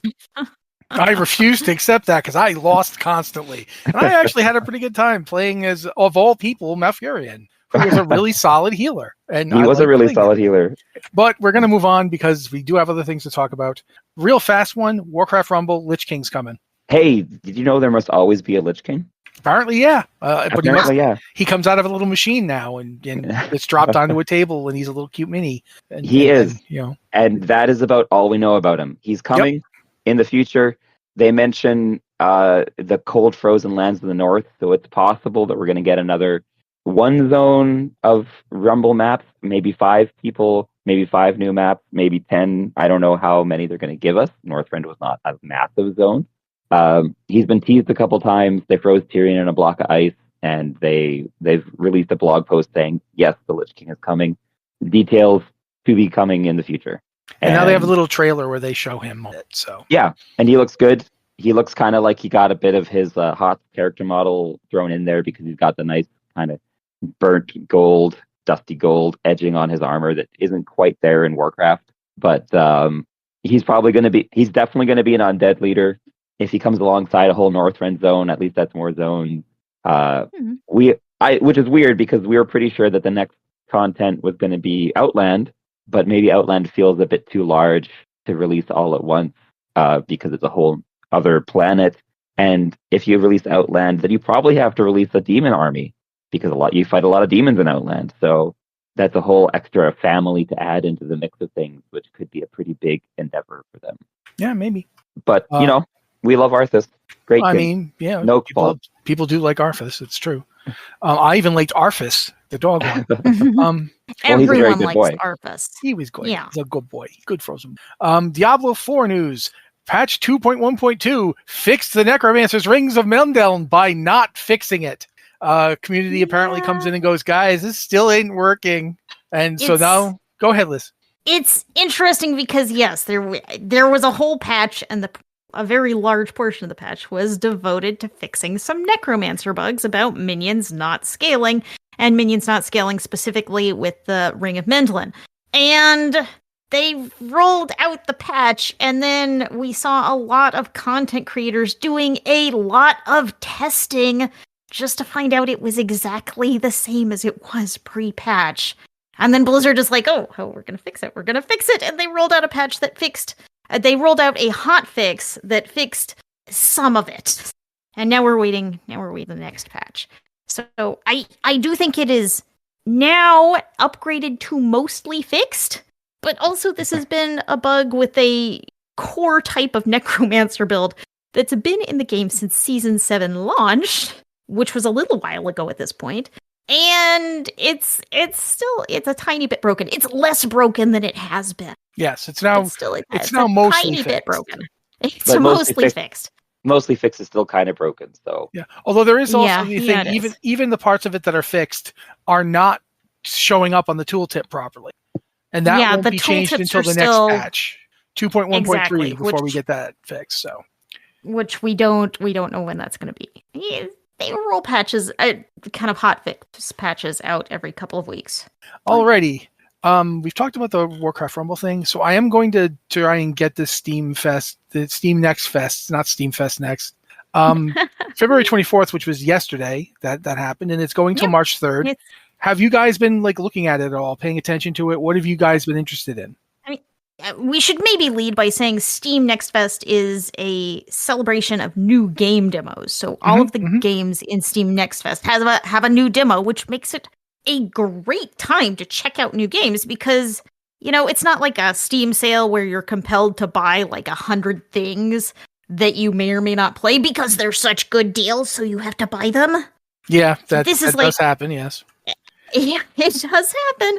S1: I refuse to accept that because I lost constantly. And I actually had a pretty good time playing as, of all people, Malfurion, who was a really solid healer. And
S3: he was a really solid healer.
S1: But we're going to move on because we do have other things to talk about. Real fast one, Warcraft Rumble, Lich King's coming.
S3: Hey, did you know there must always be a Lich King?
S1: Apparently, yeah. But he comes out of a little machine now and it's dropped onto a table and he's a little cute mini. And
S3: that is about all we know about him. He's coming in the future. They mention the cold frozen lands of the north, so it's possible that we're going to get another one zone of Rumble maps, maybe 5 people, maybe 5 new maps, maybe 10. I don't know how many they're going to give us. Northrend was not a massive zone. He's been teased a couple times. They froze Tyrion in a block of ice, and they've released a blog post saying, yes, the Lich King is coming. Details to be coming in the future.
S1: And now they have a little trailer where they show him. So
S3: yeah, and he looks good. He looks kind of like he got a bit of his hot character model thrown in there because he's got the nice kind of burnt gold, dusty gold edging on his armor that isn't quite there in Warcraft. But he's definitely going to be an undead leader. If he comes alongside a whole Northrend zone, at least that's more zones. Which is weird because we were pretty sure that the next content was going to be Outland, but maybe Outland feels a bit too large to release all at once because it's a whole other planet. And if you release Outland, then you probably have to release a demon army because you fight a lot of demons in Outland. So that's a whole extra family to add into the mix of things, which could be a pretty big endeavor for them.
S1: Yeah, maybe.
S3: But, we love Arthas. Great.
S1: I mean, yeah,
S3: no
S1: people do like Arthas. It's true. I even liked Arthas, the dog one.
S4: Everyone likes Arthas.
S1: He was good. Yeah. He's a good boy. Good frozen. Diablo 4 news. Patch 2.1.2 fixed the Necromancer's Rings of Melndown by not fixing it. Community apparently comes in and goes, guys, this still ain't working. And so now, go ahead, Liz.
S4: It's interesting because, yes, there was a whole patch and a very large portion of the patch was devoted to fixing some Necromancer bugs about minions not scaling, and minions not scaling specifically with the Ring of Mendelin. And they rolled out the patch, and then we saw a lot of content creators doing a lot of testing just to find out it was exactly the same as it was pre-patch. And then Blizzard is like, oh, we're going to fix it. We're going to fix it. And they rolled out a patch that fixed... They rolled out a hot fix that fixed some of it. And now we're waiting for the next patch. So I do think it is now upgraded to mostly fixed. But also this has been a bug with a core type of Necromancer build that's been in the game since Season 7 launched, which was a little while ago at this point. And it's a tiny bit broken. It's less broken than it has been.
S1: Yes, it's now mostly
S4: tiny
S1: fixed.
S4: Bit broken. It's mostly fixed.
S3: Mostly fixed is still kind of broken. So
S1: yeah, although there is also the thing, even the parts of it that are fixed are not showing up on the tooltip properly, and that won't be changed until the next patch, 2.1.3, before we get that fixed. So,
S4: which we don't know when that's going to be. Yeah. They roll patches, kind of hot fix patches out every couple of weeks.
S1: Alrighty. We've talked about the Warcraft Rumble thing, so I am going to try and get the Steam Next Fest, not Steam Fest Next. February 24th, which was yesterday, that happened, and it's going till March 3rd. Have you guys been looking at it at all, paying attention to it? What have you guys been interested in?
S4: We should maybe lead by saying Steam Next Fest is a celebration of new game demos. So all of the games in Steam Next Fest have a new demo, which makes it a great time to check out new games because it's not like a Steam sale where you're compelled to buy like 100 things that you may or may not play because they're such good deals, so you have to buy them.
S1: Yeah, that does happen, yes.
S4: Yeah, it does happen.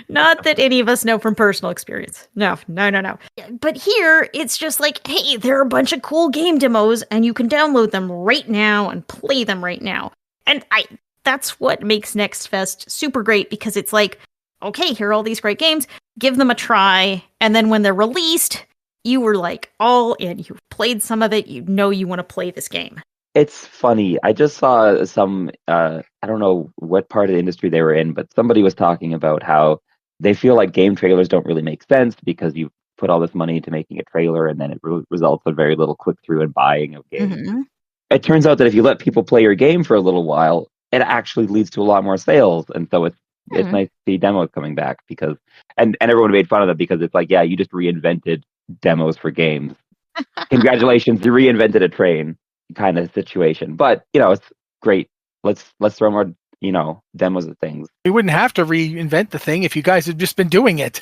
S4: Not that any of us know from personal experience. No. But here, it's just like, hey, there are a bunch of cool game demos, and you can download them right now and play them right now. And that's what makes Next Fest super great, because it's like, okay, here are all these great games, give them a try, and then when they're released, you were like all in. You've played some of it, you want to play this game.
S3: It's funny. I just saw some, I don't know what part of the industry they were in, but somebody was talking about how they feel like game trailers don't really make sense because you put all this money into making a trailer and then it results in very little click-through and buying of games. Mm-hmm. It turns out that if you let people play your game for a little while, it actually leads to a lot more sales. And so it's nice to see demos coming back because, and everyone made fun of them because it's like, yeah, you just reinvented demos for games. Congratulations, you reinvented a train. Kind of situation, but it's great. Let's throw more demos of things.
S1: We wouldn't have to reinvent the thing if you guys had just been doing it.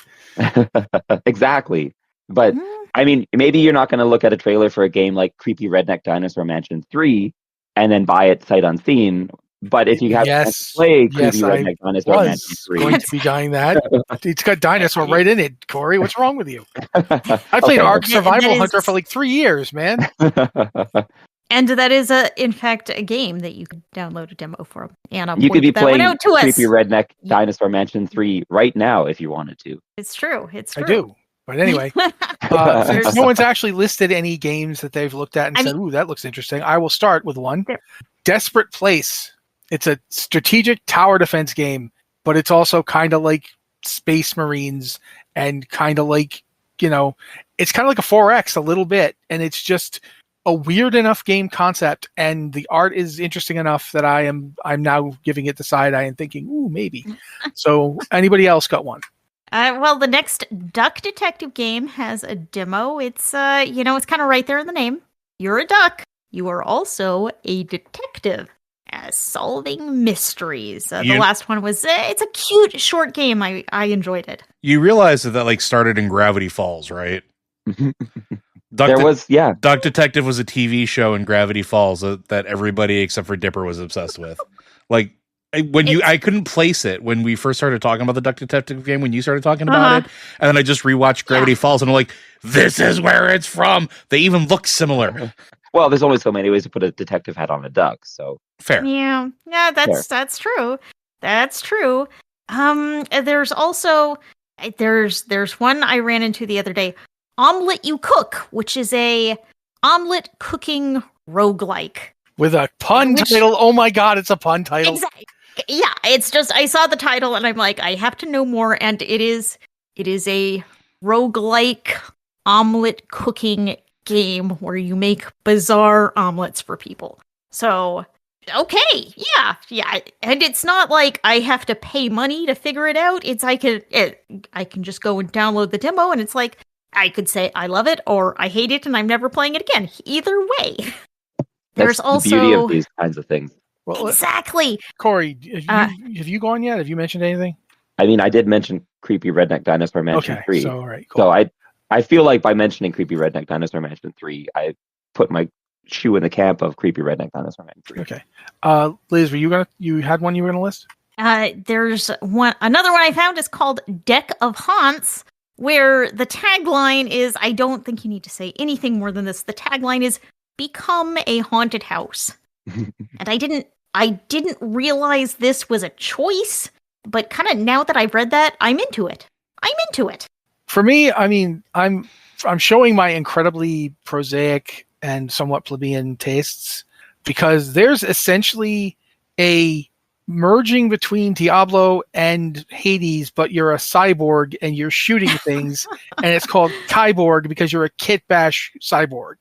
S3: Exactly. But I mean, maybe you're not going to look at a trailer for a game like Creepy Redneck Dinosaur Mansion 3 and then buy it sight unseen. But if you have to play Creepy Redneck Dinosaur Mansion 3,
S1: going to be dying that. It's got dinosaur right in it, Cory. What's wrong with you? I played Ark Survival Hunter for like 3 years, man.
S4: And that is, in fact, a game that you can download a demo for. And
S3: you could be playing Creepy Redneck Dinosaur Mansion 3 right now if you wanted to.
S4: It's true.
S1: I do. But anyway, since no one's actually listed any games that they've looked at and said, ooh, that looks interesting, I will start with one. Desperate Place. It's a strategic tower defense game, but it's also kind of like Space Marines and kind of like, it's kind of like a 4X a little bit. And it's just a weird enough game concept, and the art is interesting enough that I'm now giving it the side eye and thinking, ooh, maybe. So anybody else got one?
S4: Well, the next Duck Detective game has a demo. It's it's kind of right there in the name. You're a duck. You are also a detective, solving mysteries. The last one was it's a cute short game. I enjoyed it.
S2: You realize that started in Gravity Falls, right? Duck Detective was a TV show in Gravity Falls that everybody except for Dipper was obsessed with. I couldn't place it when we first started talking about the Duck Detective game, when you started talking about it, and then I just rewatched Gravity Falls and I'm like, this is where it's from. They even look similar.
S3: Well, there's only so many ways to put a detective hat on a duck, so
S2: fair.
S4: Yeah, that's true. That's true. There's also there's one I ran into the other day. Omelet You Cook, which is a omelet cooking roguelike.
S1: With a pun title. Oh my god, it's a pun title.
S4: Exactly. Yeah, it's just, I saw the title and I'm like, I have to know more, and it is a roguelike omelet cooking game where you make bizarre omelets for people. So, okay, yeah. And it's not like I have to pay money to figure it out. It's I can just go and download the demo, and it's like, I could say I love it or I hate it and I'm never playing it again. Either way. There's also
S3: the beauty of these kinds of things.
S1: Well,
S4: exactly.
S1: Cory, have you gone yet? Have you mentioned anything?
S3: I mean, I did mention Creepy Redneck Dinosaur Mansion 3.
S1: So, all right, cool.
S3: So I feel like by mentioning Creepy Redneck Dinosaur Mansion 3, I put my shoe in the camp of Creepy Redneck Dinosaur Mansion 3.
S1: Okay. Liz, you had one you were going to list?
S4: There's another one I found is called Deck of Haunts, where the tagline is, I don't think you need to say anything more than this. The tagline is, become a haunted house. And I didn't realize this was a choice, but kind of now that I've read that, I'm into it.
S1: For me, I mean, I'm showing my incredibly prosaic and somewhat plebeian tastes, because there's essentially a merging between Diablo and Hades, but you're a cyborg and you're shooting things, and it's called Kyborg because you're a kit bash cyborg.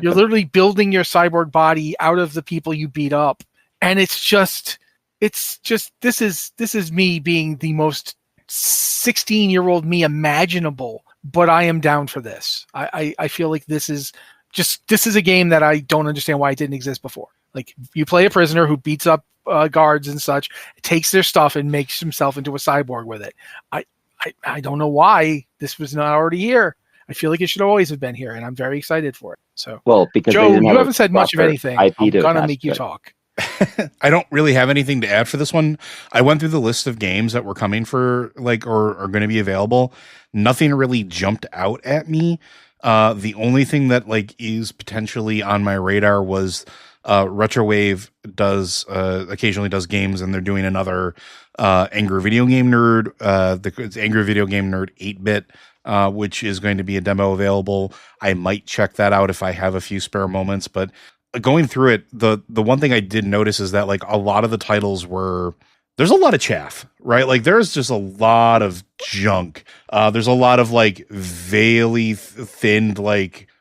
S1: You're literally building your cyborg body out of the people you beat up, and it's just this is me being the most 16-year-old me imaginable, but I am down for this. I feel like this is a game that I don't understand why it didn't exist before. Like, you play a prisoner who beats up guards and such, takes their stuff and makes himself into a cyborg with it. I don't know why this was not already here. I feel like it should always have been here, and I'm very excited for it. So,
S3: well, because
S1: Joe, you haven't said much of anything. I'm gonna make you talk.
S2: I don't really have anything to add for this one. I went through the list of games that were coming for or are going to be available. Nothing really jumped out at me. The only thing that is potentially on my radar was Retrowave occasionally does games, and they're doing another Angry Video Game Nerd. It's Angry Video Game Nerd 8-bit. Which is going to be a demo available. I might check that out if I have a few spare moments, but going through it, the one thing I did notice is that a lot of the titles there's a lot of chaff, right? There's just a lot of junk. There's a lot of veilly thinned,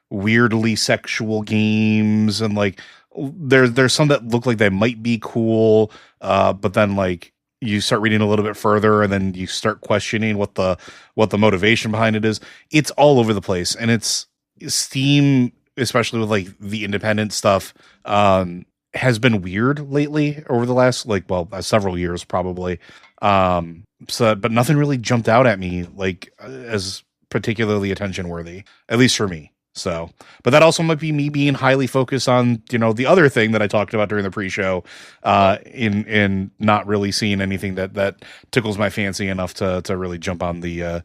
S2: weirdly sexual games, and there's some that look like they might be cool, but then you start reading a little bit further, and then you start questioning what the motivation behind it is. It's all over the place, and it's Steam, especially with the independent stuff, has been weird lately over the last several years probably. But nothing really jumped out at me as particularly attention worthy, at least for me. So, but that also might be me being highly focused on, the other thing that I talked about during the pre-show, in not really seeing anything that tickles my fancy enough to really jump on the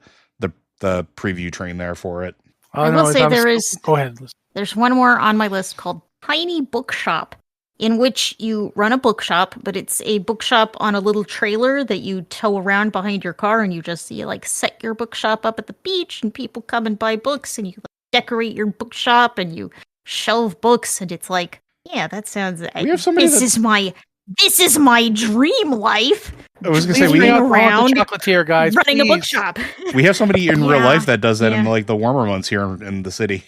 S2: preview train there for it.
S4: I will say
S1: Go ahead.
S4: There's one more on my list called Tiny Bookshop, in which you run a bookshop, but it's a bookshop on a little trailer that you tow around behind your car, and you set your bookshop up at the beach, and people come and buy books, and you decorate your bookshop, and you shelve books, and it's that sounds. This is my dream life.
S2: I was going to say, we have
S4: around
S1: chocolatier guys
S4: running a bookshop.
S2: We have somebody in real life that does that in the warmer months here in the city.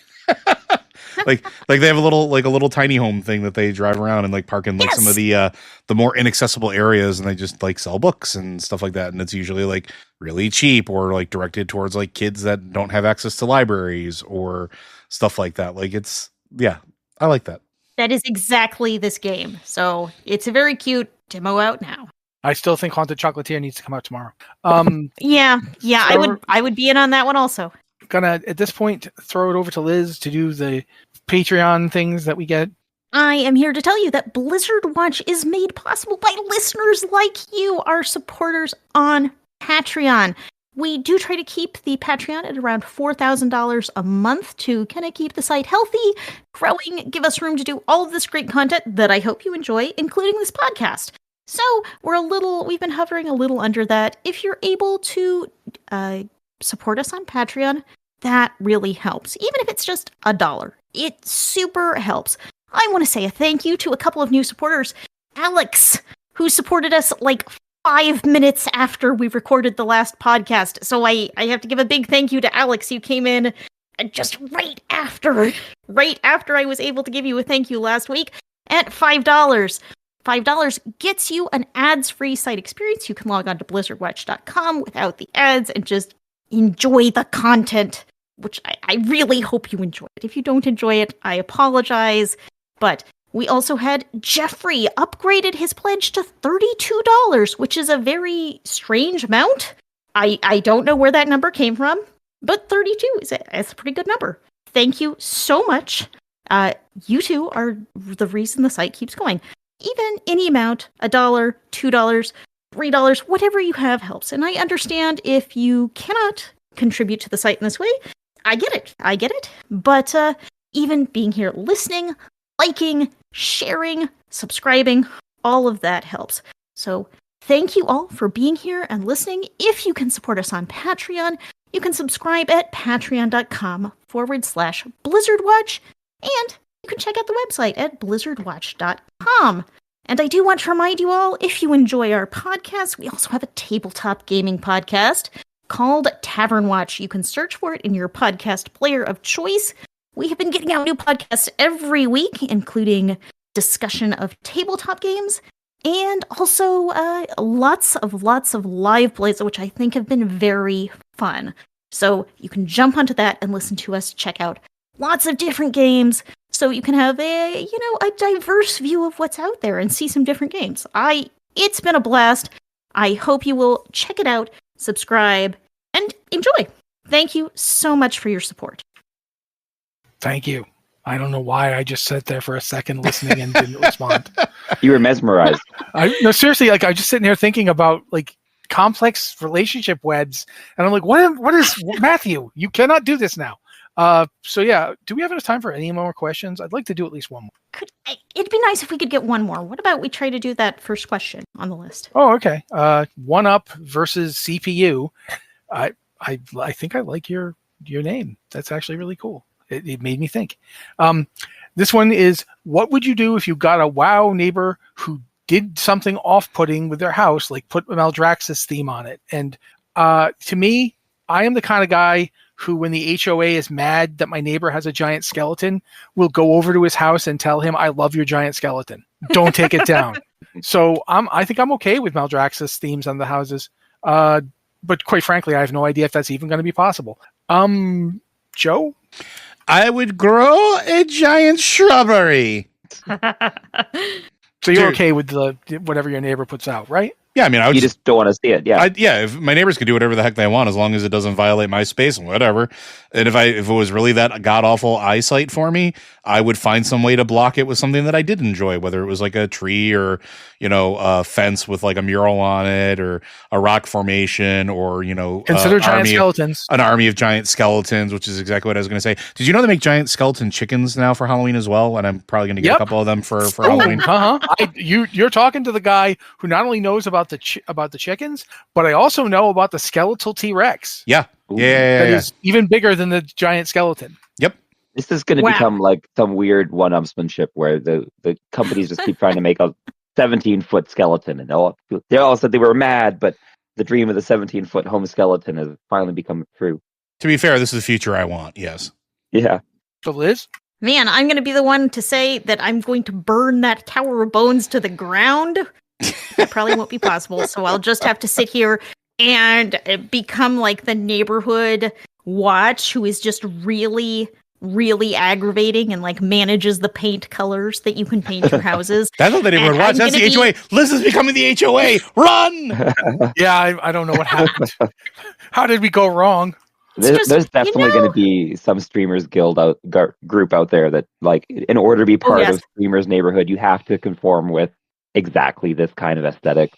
S2: They have a little tiny home thing that they drive around and park in some of the more inaccessible areas, and they just sell books and stuff like that, and it's usually really cheap or directed towards kids that don't have access to libraries or stuff like that. I like that.
S4: That is exactly this game. So it's a very cute demo out now.
S1: I still think Haunted Chocolatier needs to come out tomorrow.
S4: Yeah, I would be in on that one also.
S1: Gonna at this point throw it over to Liz to do the Patreon things that we get.
S4: I am here to tell you that Blizzard Watch is made possible by listeners like you, our supporters on Patreon. We do try to keep the Patreon at around $4,000 a month to kind of keep the site healthy, growing, give us room to do all of this great content that I hope you enjoy, including this podcast. So we've been hovering a little under that. If you're able to support us on Patreon, that really helps. Even if it's just $1, it super helps. I want to say a thank you to a couple of new supporters. Alex, who supported us 5 minutes after we recorded the last podcast. So I have to give a big thank you to Alex. You came in just right after I was able to give you a thank you last week at $5. $5 gets you an ads-free site experience. You can log on to blizzardwatch.com without the ads and just enjoy the content, which I really hope you enjoy it. If you don't enjoy it, I apologize. But we also had Jeffrey upgraded his pledge to $32, which is a very strange amount. I don't know where that number came from, but 32 is a pretty good number. Thank you so much. You two are the reason the site keeps going. Even any amount, $1, $2, $3, whatever you have helps. And I understand if you cannot contribute to the site in this way. I get it. But even being here listening, liking, sharing, subscribing, all of that helps. So thank you all for being here and listening. If you can support us on Patreon, you can subscribe at patreon.com/BlizzardWatch, and you can check out the website at blizzardwatch.com. And I do want to remind you all, if you enjoy our podcast, we also have a tabletop gaming podcast called Tavern Watch. You can search for it in your podcast player of choice. We have been getting out new podcasts every week, including discussion of tabletop games, and also lots of live plays, which I think have been very fun. So you can jump onto that and listen to us check out lots of different games, so you can have a diverse view of what's out there and see some different games. It's been a blast. I hope you will check it out, subscribe, and enjoy. Thank you so much for your support.
S1: Thank you. I don't know why I just sat there for a second listening and didn't respond.
S3: You were mesmerized.
S1: No, seriously, like I was just sitting here thinking about like complex relationship webs, and I'm like, what is Matthew? You cannot do this now. So yeah, do we have enough time for any more questions? I'd like to do at least one more.
S4: It'd be nice if we could get one more. What about we try to do that first question on the list?
S1: Oh, okay. 1UP versus CPU. I think I like your name. That's actually really cool. It made me think. This one is, what would you do if you got a WoW neighbor who did something off-putting with their house, like put a Maldraxxus theme on it? And to me, I am the kind of guy who, when the HOA is mad that my neighbor has a giant skeleton, will go over to his house and tell him, I love your giant skeleton. Don't take it down. So I think I'm okay with Maldraxxus themes on the houses. But quite frankly, I have no idea if that's even going to be possible. Joe?
S2: I would grow a giant shrubbery.
S1: So you're okay with whatever your neighbor puts out, right?
S2: Yeah, I mean,
S3: you just don't want to see it. Yeah,
S2: if my neighbors could do whatever the heck they want, as long as it doesn't violate my space and whatever. And if it was really that god awful eyesight for me, I would find some way to block it with something that I did enjoy, whether it was like a tree or a fence with like a mural on it, or a rock formation, or
S1: consider giant skeletons.
S2: An army of giant skeletons, which is exactly what I was going to say. Did you know they make giant skeleton chickens now for Halloween as well? And I'm probably going to get a couple of them for Halloween.
S1: You're talking to the guy who not only knows about the chickens, but I also know about the skeletal T-Rex.
S2: Yeah.
S1: That is even bigger than the giant skeleton.
S2: Yep.
S3: This is going to become like some weird one-upsmanship where the companies just keep trying to make a 17-foot skeleton, and they all said they were mad, but the dream of the 17-foot home skeleton has finally become true.
S2: To be fair, this is the future I want. Yes.
S3: Yeah.
S1: So Liz?
S4: Man, I'm going to be the one to say that I'm going to burn that Tower of Bones to the ground. That probably won't be possible, so I'll just have to sit here and become like the neighborhood watch who is just really, really aggravating and like manages the paint colors that you can paint your houses.
S2: That's not the neighborhood watch. That's the HOA. Liz is becoming the HOA. Run!
S1: Yeah, I don't know what happened. How did we go wrong?
S3: There's definitely going to be some streamers guild group out there that, like, in order to be part of streamers neighborhood, you have to conform with exactly this kind of aesthetic.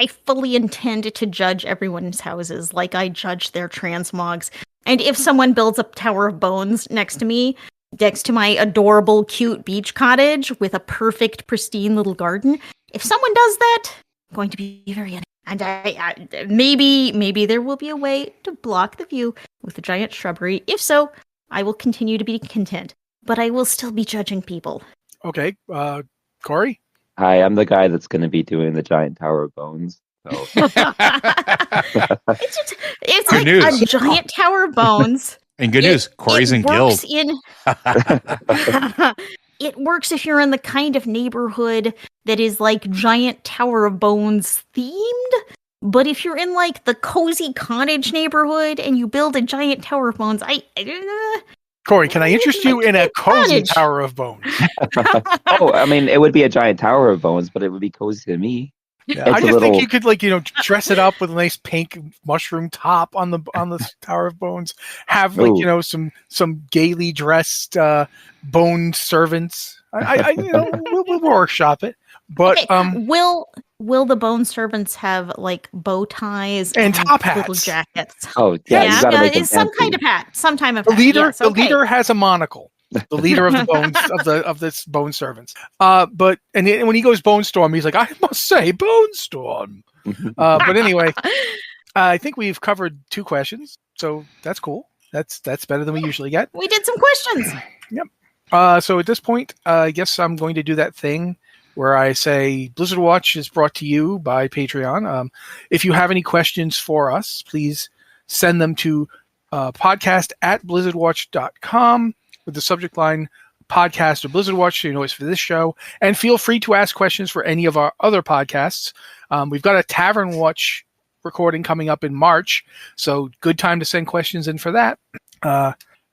S4: I fully intend to judge everyone's houses like I judge their transmogs. And if someone builds a Tower of Bones next to me, next to my adorable, cute beach cottage with a perfect, pristine little garden, if someone does that, I'm going to be very angry. And I maybe there will be a way to block the view with a giant shrubbery. If so, I will continue to be content. But I will still be judging people.
S1: Okay. Cory?
S3: Hi, I'm the guy that's going to be doing the giant Tower of Bones. So.
S4: it's like news. A giant Tower of Bones.
S2: And good news, Cory's in guild.
S4: It works if you're in the kind of neighborhood that is like giant Tower of Bones themed. But if you're in like the cozy cottage neighborhood and you build a giant Tower of Bones,
S1: Cory, can I interest you in a cozy Tower of Bones?
S3: Oh, I mean, it would be a giant Tower of Bones, but it would be cozy to me.
S1: Yeah, I just think you could, like, dress it up with a nice pink mushroom top on the Tower of Bones. Have some gaily dressed bone servants. We'll workshop it. But
S4: okay, will the bone servants have like bow ties
S1: and top hats,
S4: little jackets?
S3: Oh yeah,
S4: some kind of hat.
S1: The leader has a monocle. The leader of the bones of this bone servants. But when he goes Bone Storm, he's like, I must say, Bone Storm. But anyway, I think we've covered 2 questions, so that's cool. That's better than we usually get.
S4: We did some questions.
S1: Yep. So at this point, I guess I'm going to do that thing where I say Blizzard Watch is brought to you by Patreon. If you have any questions for us, please send them to podcast@blizzardwatch.com. with the subject line podcast or Blizzard Watch, so you know it's for this show. And feel free to ask questions for any of our other podcasts. We've got a Tavern Watch recording coming up in March, so good time to send questions in for that.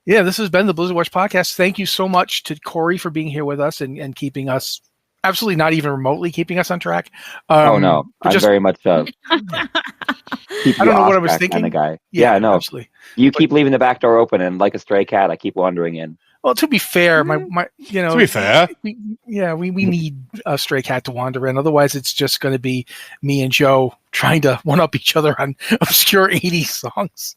S1: This has been the Blizzard Watch podcast. Thank you so much to Cory for being here with us and keeping us, absolutely not even remotely keeping us on track.
S3: Oh no, I'm very much keep
S1: I don't know what I was thinking.
S3: Kind of guy.
S1: Yeah,
S3: no.
S1: Absolutely.
S3: You keep leaving the back door open, and like a stray cat, I keep wandering in.
S1: Well, to be fair, my
S2: to be fair,
S1: we need a stray cat to wander in. Otherwise, it's just going to be me and Joe trying to one up each other on obscure 80s songs.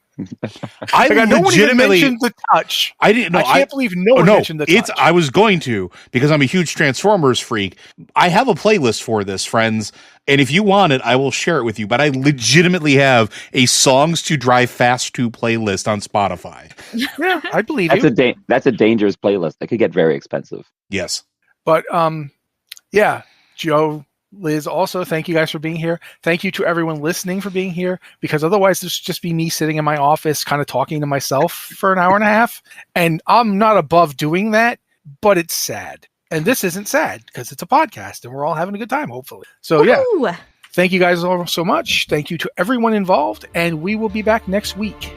S2: I legitimately
S1: mentioned the touch.
S2: I didn't know.
S1: I can't believe no one mentioned the touch.
S2: I was going to, because I'm a huge Transformers freak. I have a playlist for this, friends, and if you want it, I will share it with you. But I legitimately have a songs to drive fast to playlist on Spotify.
S1: Yeah, I believe you.
S3: That's a dangerous playlist. That could get very expensive.
S2: Yes,
S1: but yeah, Joe. Liz, also, thank you guys for being here. Thank you to everyone listening for being here, because otherwise this would just be me sitting in my office kind of talking to myself for an hour and a half. And I'm not above doing that, but it's sad. And this isn't sad because it's a podcast and we're all having a good time, hopefully. So, yeah. Thank you guys all so much. Thank you to everyone involved. And we will be back next week.